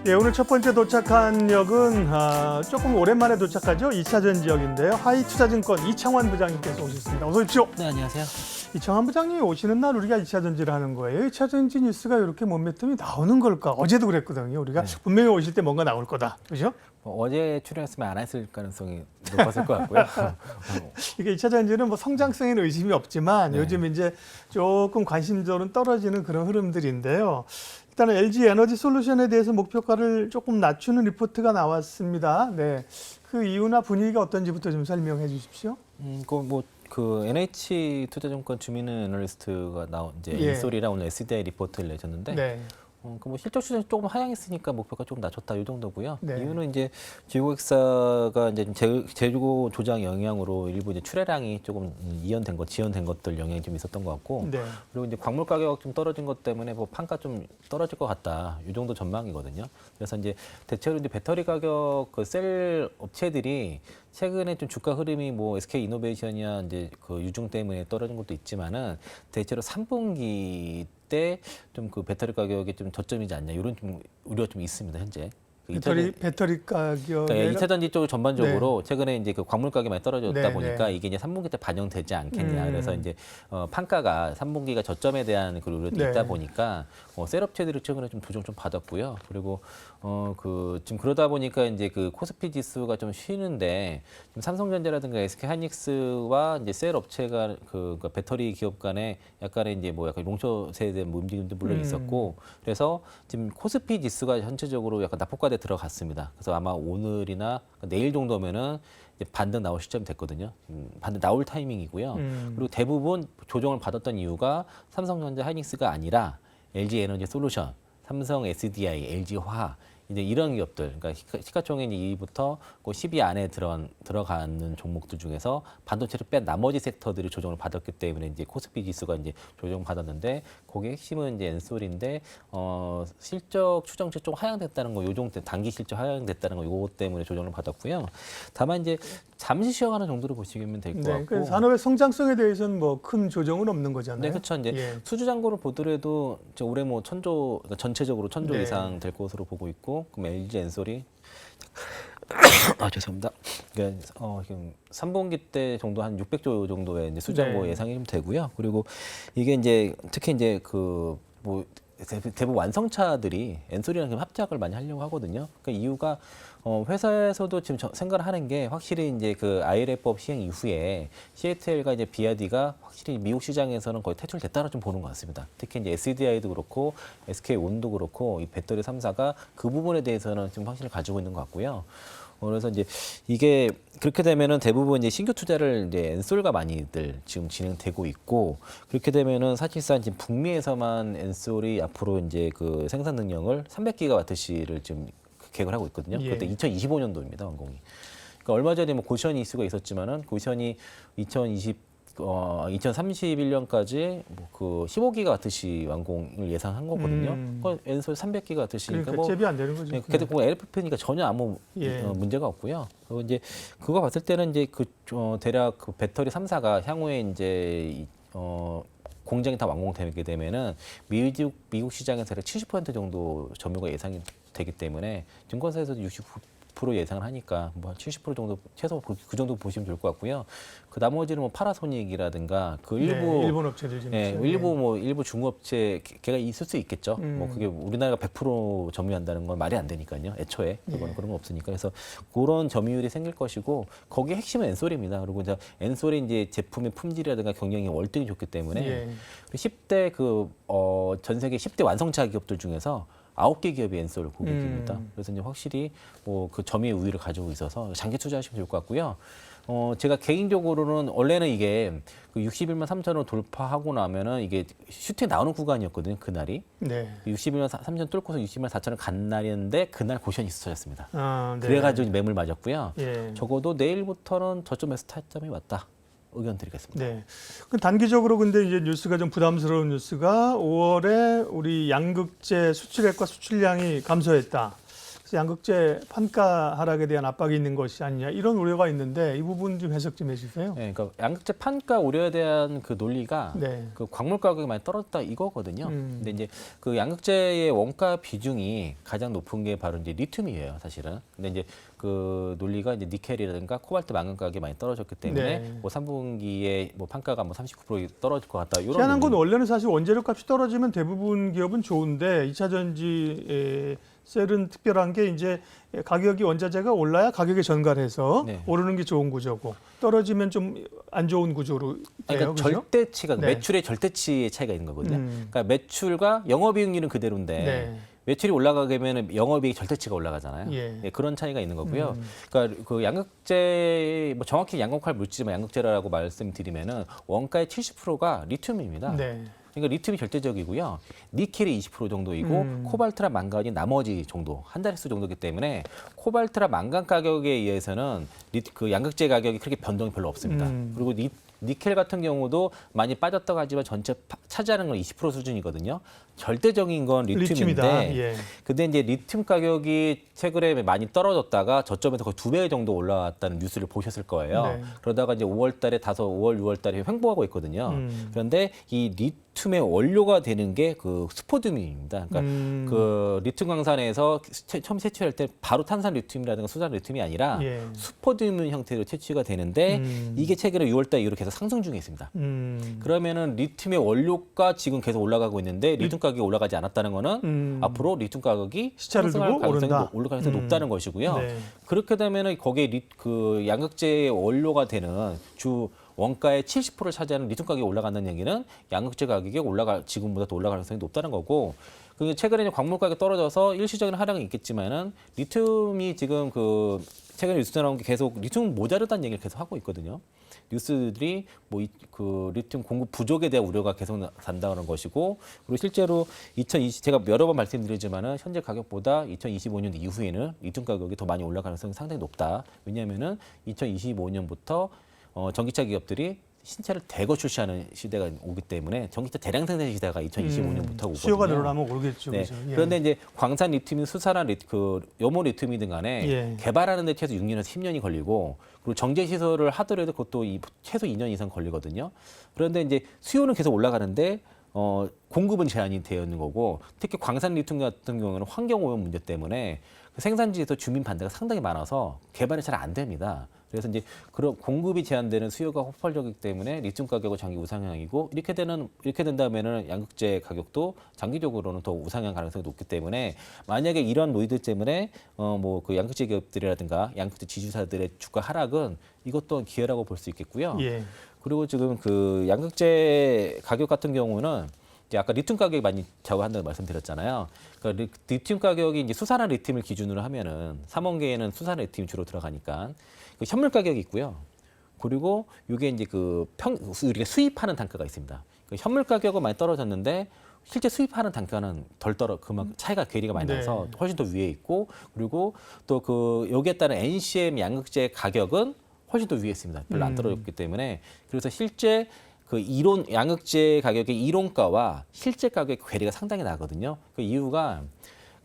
예, 오늘 첫 번째 도착한 역은 조금 오랜만에 도착하죠. 2차전 지역인데요. 하이투자증권 이창환 부장님께서 오셨습니다. 어서 오십시오. 네, 안녕하세요. 이창환 부장님이 오시는 날 우리가 2차전지를 하는 거예요. 2차전지 뉴스가 이렇게 몸매뜸이 나오는 걸까? 어제도 그랬거든요. 우리가 분명히 오실 때 뭔가 나올 거다. 그죠? 어제 출연했으면 안 했을 가능성이 높았을 것 같고요. 이게 2차전지는 뭐 성장성에는 의심이 없지만 요즘 이제 조금 관심도는 떨어지는 그런 흐름들인데요. 일단은 LG 에너지 솔루션에 대해서 목표가를 조금 낮추는 리포트가 나왔습니다. 네, 그 이유나 분위기가 어떤지부터 좀 설명해 주십시오. 그 NH 투자증권 주민은 애널리스트가 나온 이제 인솔이랑 오늘 SDI 리포트를 내셨는데. 네. 뭐 실적 추정이 조금 하향했으니까 목표가 조금 낮췄다 이 정도고요. 네. 이유는 이제 제고객사가 이제 재고 조장 영향으로 일부 이제 출하량이 조금 지연된 것들 영향이 좀 있었던 것 같고, 네. 그리고 이제 광물 가격 좀 떨어진 것 때문에 뭐 판가 좀 떨어질 것 같다 이 정도 전망이거든요. 그래서 이제 대체로 이제 배터리 가격 그 셀 업체들이 최근에 좀 주가 흐름이 뭐 SK 이노베이션이나 이제 그 유중 때문에 떨어진 것도 있지만은 대체로 3분기 때 좀 그 배터리 가격이 좀 저점이지 않냐 이런 좀 우려가 좀 있습니다 현재. 배터리 가격. 그러니까 2차전지 쪽 전반적으로 최근에 이제 그 광물 가격이 많이 떨어졌다 보니까 이게 이제 3분기 때 반영되지 않겠냐. 그래서 이제 판가가 3분기가 저점에 대한 그 우려도 있다 보니까 셀 업체들이 최근에 좀 조정 좀 받았고요. 그리고 지금 그러다 보니까 이제 그 코스피 지수가 좀 쉬는데 지금 삼성전자라든가 SK 하이닉스와 이제 셀 업체가 그러니까 배터리 기업 간에 약간의 이제 뭐 약간 용처세에 대한 움직임도 물론 있었고, 그래서 지금 코스피 지수가 전체적으로 약간 낙폭과대에 들어갔습니다. 그래서 아마 오늘이나 내일 정도면은 이제 반등 나올 시점이 됐거든요. 반등 나올 타이밍이고요. 그리고 대부분 조정을 받았던 이유가 삼성전자 하이닉스가 아니라 LG 에너지 솔루션, 삼성 SDI, LG 화학 이제 이런 기업들, 그러니까 시가총액 2위부터 10위 안에 들어가는 종목들 중에서 반도체를 뺀 나머지 섹터들이 조정을 받았기 때문에 이제 코스피 지수가 이제 조정 받았는데, 거기에 핵심은 이제 엔솔인데 실적 추정치 좀 하향됐다는 거, 요 정도 단기 실적 하향됐다는 거, 요거 때문에 조정을 받았고요. 다만 이제 잠시 쉬어가는 정도로 보시면 될 것 같고. 그 산업의 성장성에 대해서는 뭐 큰 조정은 없는 거잖아요. 네, 그렇죠. 이제 수주 잔고를 보더라도 올해 뭐 그러니까 전체적으로 1,000조 이상 될 것으로 보고 있고, 그럼 LG 엔솔이 죄송합니다. 그러니까 지금 3분기 때 정도 한 600조 정도의 이제 수장고 예상이 좀 되고요. 그리고 이게 이제 특히 이제 대부분 완성차들이 엔솔이랑 합작을 많이 하려고 하거든요. 그러니까 이유가 회사에서도 지금 생각을 하는 게, 확실히 이제 그 IRA법 시행 이후에 CATL과 이제 BYD가 확실히 미국 시장에서는 거의 퇴출됐다고 좀 보는 것 같습니다. 특히 이제 SDI도 그렇고 SK온도 그렇고 이 배터리 3사가 그 부분에 대해서는 지금 확실히 가지고 있는 것 같고요. 그래서 이제 이게 그렇게 되면은 대부분 이제 신규 투자를 이제 엔솔가 많이들 지금 진행되고 있고, 그렇게 되면은 사실상 지금 북미에서만 엔솔이 앞으로 이제 그 생산 능력을 300기가와트시를 지금 계획을 하고 있거든요. 그때 2025년도입니다, 완공이. 그러니까 얼마 전에 뭐 고시원 이슈가 있었지만은 고시원이 2031년까지 그 15기가와트시 완공을 예상한 거거든요. 엔솔 300기가와트시니까 그러니까 잽이 안 되는 거죠. 그래도 LFP니까 전혀 아무 문제가 없고요. 그리고 이제 그거 봤을 때는 이제 대략 그 배터리 3사가 향후에 이제 공장이 다 완공되게 되면은 미국 시장에서 70% 정도 점유가 예상이 되기 때문에 증권사에서도 69% 예상을 하니까 뭐 70% 정도, 최소 그 정도 보시면 좋을 것 같고요. 그 나머지는 뭐 파라소닉이라든가 그 일부 일본 업체들 좀 일부 중국업체 걔가 있을 수 있겠죠. 뭐 그게 우리나라가 100% 점유한다는 건 말이 안 되니까요. 애초에 그런 건 없으니까. 그래서 그런 점유율이 생길 것이고, 거기에 핵심은 엔솔입니다. 그리고 이제 엔솔이 이제 제품의 품질이라든가 경영이 월등히 좋기 때문에 10대 전 세계 10대 완성차 기업들 중에서 9개 기업이 엔솔 고객입니다. 그래서 이제 확실히 뭐 그 점유의 우위를 가지고 있어서 장기 투자하시면 좋을 것 같고요. 제가 개인적으로는 원래는 이게 그 61만 3천을 돌파하고 나면은 이게 슈팅이 나오는 구간이었거든요, 그날이. 61만 3천 뚫고서 60만 4천을 간 날이었는데 그날 고시원이 있어졌습니다. 그래가지고 매물 맞았고요. 적어도 내일부터는 저점에서 타점이 왔다. 의견 드리겠습니다. 네. 그 단기적으로 근데 이제 뉴스가 좀 부담스러운 뉴스가 5월에 우리 양극재 수출액과 수출량이 감소했다. 그래서 양극재 판가 하락에 대한 압박이 있는 것이 아니냐 이런 우려가 있는데 이 부분 좀 해석 좀 해주세요. 네, 그러니까 양극재 판가 우려에 대한 그 논리가 네. 그 광물 가격이 많이 떨어졌다 이거거든요. 근데 이제 그 양극재의 원가 비중이 가장 높은 게 바로 이제 리튬이에요, 사실은. 근데 이제 그 논리가 이제 니켈이라든가 코발트 망간 가격이 많이 떨어졌기 때문에 네. 뭐 3분기에 뭐 판가가 뭐 39% 떨어질 것 같다. 이런 희한한 건 논리. 원래는 사실 원재료 값이 떨어지면 대부분 기업은 좋은데 2차 전지 셀은 특별한 게 이제 가격이 원자재가 올라야 가격에 전가해서 네. 오르는 게 좋은 구조고 떨어지면 좀 안 좋은 구조로 돼요. 그러니까 그죠? 절대치가 네. 매출의 절대치의 차이가 있는 거거든요. 그러니까 매출과 영업이익률은 그대로인데 네. 매출이 올라가게 되면 영업이익 절대치가 올라가잖아요. 예. 네, 그런 차이가 있는 거고요. 그러니까 그 양극재 뭐 정확히 양극할 물질만 양극재라고 말씀드리면은 원가의 70%가 리튬입니다. 네. 그러니까 리튬이 절대적이고요. 니켈이 20% 정도이고 코발트랑 망간이 나머지 정도, 한 자릿수 정도이기 때문에 코발트랑 망간 가격에 의해서는 그 양극재 가격이 그렇게 변동이 별로 없습니다. 그리고 니켈 같은 경우도 많이 빠졌다고 하지만 전체 차지하는 건 20% 수준이거든요. 절대적인 건 리튬인데, 리튬이다. 예. 근데 이제 리튬 가격이 최근에 많이 떨어졌다가 저점에서 거의 2배 정도 올라왔다는 뉴스를 보셨을 거예요. 네. 그러다가 이제 5월달에 5월, 6월달에 횡보하고 있거든요. 그런데 이 리튬의 원료가 되는 게 그 스포듐입니다. 그러니까 그 리튬 광산에서 처음 채취할 때 바로 탄산 리튬이라든가 수산 리튬이 아니라 예. 스포듐 형태로 채취가 되는데 이게 최근에 6월달 이후로 계속 상승 중에 있습니다. 그러면은 리튬의 원료가 지금 계속 올라가고 있는데 리튬 가격이 올라가지 않았다는 거는 앞으로 리튬 가격이 시차를 상승할 두고 가능성이 오른다. 올라갈 가능성이 높다는 것이고요. 네. 그렇게 되면은 거기에 그 양극재의 원료가 되는 주 원가의 70%를 차지하는 리튬 가격이 올라간다는 얘기는 양극재 가격이 지금보다 더 올라갈 가능성이 높다는 거고. 그 최근에 광물 가격이 떨어져서 일시적인 하락은 있겠지만은 리튬이 지금 그 최근에 뉴스 나온 게 계속 리튬 모자르다는 얘기를 계속 하고 있거든요. 뉴스들이 뭐 그 리튬 공급 부족에 대한 우려가 계속 난다는 것이고, 그리고 실제로 제가 여러 번 말씀드리지만은 현재 가격보다 2025년 이후에는 리튬 가격이 더 많이 올라갈 가능성이 상당히 높다. 왜냐하면은 2025년부터 전기차 기업들이 신차를 대거 출시하는 시대가 오기 때문에 전기차 대량 생산 시대가 2025년부터 오거든요. 수요가 늘어나면 오르겠죠. 네. 그죠? 예. 그런데 이제 광산 리튬이 수산한 그 염호 리튬이든 간에 예. 개발하는 데 최소 6년에서 10년이 걸리고, 그리고 정제 시설을 하더라도 그것도 최소 2년 이상 걸리거든요. 그런데 이제 수요는 계속 올라가는데 공급은 제한이 되어 있는 거고, 특히 광산 리튬 같은 경우는 환경 오염 문제 때문에 생산지에서 주민 반대가 상당히 많아서 개발이 잘 안 됩니다. 그래서 이제 그런 공급이 제한되는 수요가 폭발적이기 때문에 리튬 가격은 장기 우상향이고, 이렇게 된다면은 양극재 가격도 장기적으로는 더 우상향 가능성이 높기 때문에, 만약에 이런 노이들 때문에 뭐 그 양극재 기업들이라든가 양극재 지주사들의 주가 하락은 이것 또한 기회라고 볼 수 있겠고요. 예. 그리고 지금 그 양극재 가격 같은 경우는 이제 아까 리튬 가격이 많이 좌우한다고 말씀드렸잖아요. 그러니까 리튬 가격이 이제 수산화 리튬을 기준으로 하면은 3원계에는 수산화 리튬이 주로 들어가니까 그 현물 가격이 있고요. 그리고 이게 이제 우리가 수입하는 단가가 있습니다. 그 현물 가격은 많이 떨어졌는데 실제 수입하는 단가는 그만큼 차이가 괴리가 많이 나서 훨씬 더 위에 있고, 그리고 또 그 여기에 따른 NCM 양극재 가격은 훨씬 더 위에 있습니다. 별로 안 떨어졌기 때문에. 그래서 실제 그 양극재 가격의 이론가와 실제 가격의 괴리가 상당히 나거든요. 그 이유가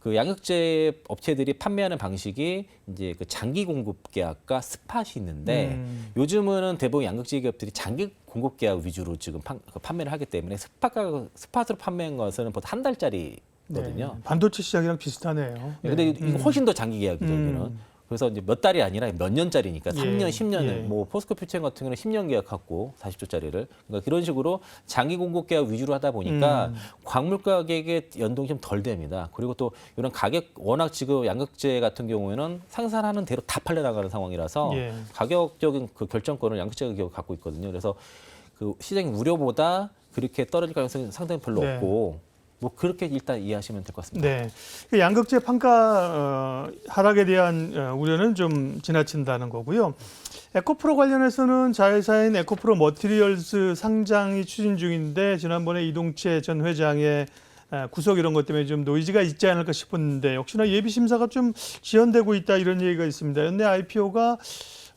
그 양극재 업체들이 판매하는 방식이 이제 그 장기 공급 계약과 스팟이 있는데, 요즘은 대부분 양극재 기업들이 장기 공급 계약 위주로 지금 판매를 하기 때문에 스팟으로 판매한 것은 보통 한 달짜리거든요. 네. 반도체 시장이랑 비슷하네요. 네. 근데 이거 훨씬 더 장기 계약이죠, 여기는. 그래서 이제 몇 달이 아니라 몇 년짜리니까 3년, 10년, 예. 뭐 포스코 퓨처 같은 경우는 10년 계약하고 40조짜리를, 그러니까 그런 식으로 장기 공급 계약 위주로 하다 보니까 광물 가격의 연동이 좀 덜 됩니다. 그리고 또 이런 가격, 워낙 지금 양극재 같은 경우에는 생산하는 대로 다 팔려나가는 상황이라서 예. 가격적인 그 결정권을 양극재 기업이 갖고 있거든요. 그래서 그 시장의 우려보다 그렇게 떨어질 가능성이 상당히 별로 네. 없고, 뭐 그렇게 일단 이해하시면 될 것 같습니다. 네, 그 양극재 판가 하락에 대한 우려는 좀 지나친다는 거고요. 에코프로 관련해서는 자회사인 에코프로 머티리얼스 상장이 추진 중인데, 지난번에 이동채 전 회장의 구속 이런 것 때문에 좀 노이즈가 있지 않을까 싶었는데, 역시나 예비 심사가 좀 지연되고 있다 이런 얘기가 있습니다. 연내 IPO가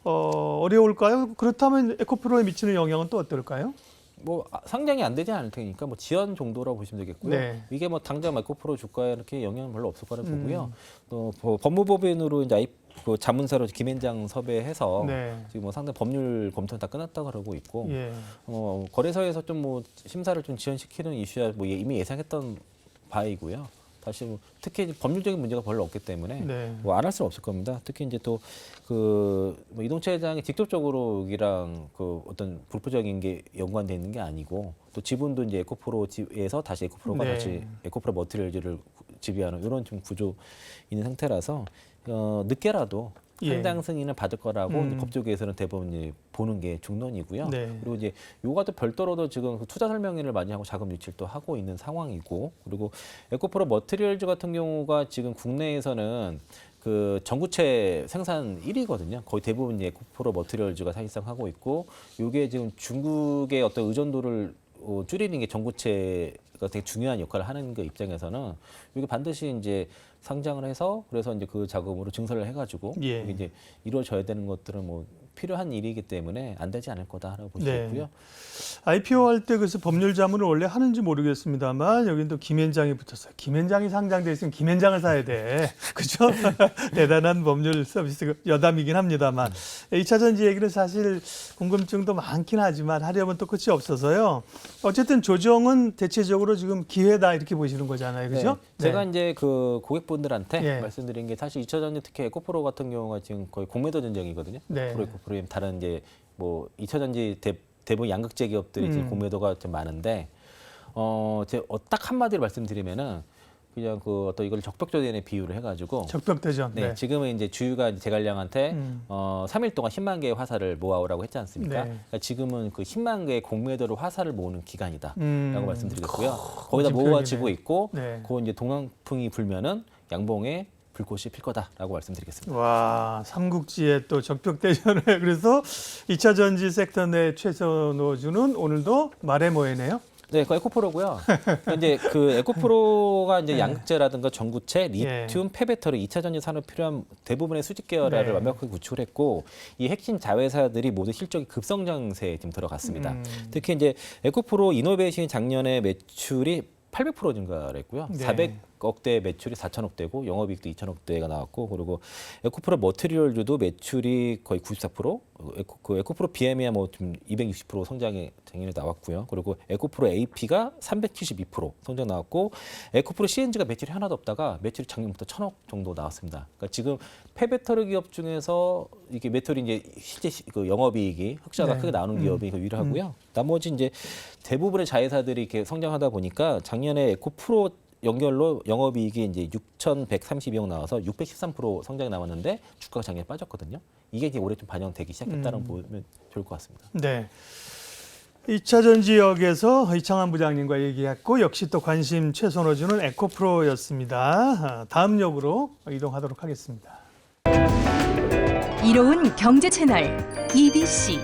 어려울까요? 그렇다면 에코프로에 미치는 영향은 또 어떨까요? 뭐 상장이 안 되지 않을 테니까 뭐 지연 정도라고 보시면 되겠고요. 네. 이게 뭐 당장 에코프로 주가에 이렇게 영향은 별로 없을 거라 보고요. 또 법무법인으로 이제 그 자문사로 김앤장 섭외해서 네. 지금 뭐 상당 법률 검토는 다 끝났다 그러고 있고 예. 거래소에서 좀 뭐 심사를 좀 지연시키는 이슈야 뭐 이미 예상했던 바이고요. 다시 뭐 특히 이제 법률적인 문제가 별로 없기 때문에 네. 뭐 안 할 수는 없을 겁니다. 특히 이제 또 그 뭐 이동철 회장이 직접적으로 여기랑 그 어떤 불법적인 게 연관돼 있는 게 아니고 또 지분도 이제 에코프로에서 다시 에코프로가 네. 다시 에코프로 머티리얼즈를 지배하는 이런 좀 구조 있는 상태라서 늦게라도 예. 상장 승인을 받을 거라고 이제 법조계에서는 대부분 이제 보는 게 중론이고요. 네. 그리고 이제 요가 또 별도로도 지금 그 투자 설명회를 많이 하고 자금 유치도 하고 있는 상황이고, 그리고 에코프로 머티리얼즈 같은 경우가 지금 국내에서는 그 전구체 생산 1위거든요. 거의 대부분 이제 에코프로 머티리얼즈가 사실상 하고 있고, 요게 지금 중국의 어떤 의존도를 줄이는 게 전구체가 되게 중요한 역할을 하는 그 입장에서는 이게 반드시 이제 상장을 해서 그래서 이제 그 자금으로 증설을 해가지고 예. 이게 이제 이루어져야 되는 것들은 뭐 필요한 일이기 때문에 안 되지 않을 거다라고 보시고요. IPO 할 때 그래서 법률 자문을 원래 하는지 모르겠습니다만 여긴 또 김앤장이 붙었어요. 김앤장이 상장돼 있으면 김앤장을 사야 돼. 그죠? 대단한 법률 서비스 여담이긴 합니다만 2차 전지 얘기는 사실 궁금증도 많긴 하지만 하려면 또 끝이 없어서요. 어쨌든 조정은 대체적으로 지금 기회다 이렇게 보시는 거잖아요. 그죠? 네. 제가 이제 그 고객분들한테 예. 말씀드린 게 사실 2차 전지 특히 에코프로 같은 경우가 지금 거의 공매도 전쟁이거든요. 네. 에코프로 다른 이제 뭐 2차 전지 대부분 양극재 기업들이 지금 공매도가 좀 많은데 제가 딱 한마디로 말씀드리면은 그냥 그 어떤 이걸 적벽조전에 비유를 해가지고 적벽대전. 네, 네. 지금은 이제 주유가 이제 제갈량한테 3일 동안 10만 개의 화살을 모아오라고 했지 않습니까? 네. 그러니까 지금은 그 10만 개의 공매도로 화살을 모으는 기간이다라고 말씀드리겠고요. 거기다 멋진 모아지고 표현이네. 있고, 네. 그 이제 동강풍이 불면은 양봉에 불꽃이 필 거다라고 말씀드리겠습니다. 와, 삼국지의 또 적벽대전을 그래서 2차 전지 섹터 내 최선호주는 오늘도 말해 뭐해네요. 네, 그 에코프로고요. 이제 그 에코프로가 이제 양극재라든가 전구체, 리튬, 폐배터리, 2차 전지 산업 필요한 대부분의 수직 계열화를 네. 완벽하게 구축을 했고, 이 핵심 자회사들이 모두 실적이 급성장세에 지금 들어갔습니다. 특히 이제 에코프로 이노베이션이 작년에 매출이 800% 증가를 했고요. 네. 400억대 매출이 4천억대고 영업이익도 2천억대가 나왔고, 그리고 에코프로 머티리얼즈도 매출이 거의 94%, 에코프로 BM이야 뭐 좀 260% 성장이 작년에 나왔고요. 그리고 에코프로 AP가 372% 성장 나왔고, 에코프로 CNG가 매출이 하나도 없다가 매출이 작년부터 1,000억 정도 나왔습니다. 그러니까 지금 폐배터리 기업 중에서 이게 매출이 이제 실제 그 영업이익이 흑자가 네. 크게 나오는 기업이 유일하고요. 나머지 이제 대부분의 자회사들이 이렇게 성장하다 보니까 작년에 에코프로 연결로 영업이익이 이제 6,132억 나와서 613% 성장이 나왔는데 주가가 작년에 빠졌거든요. 이게 이제 올해 좀 반영되기 시작했다는 보면 좋을 것 같습니다. 네. 2차 전지역에서 이창환 부장님과 얘기했고 역시 또 관심 최선호주는 에코프로였습니다. 다음 역으로 이동하도록 하겠습니다. 이로운 경제 채널 EBC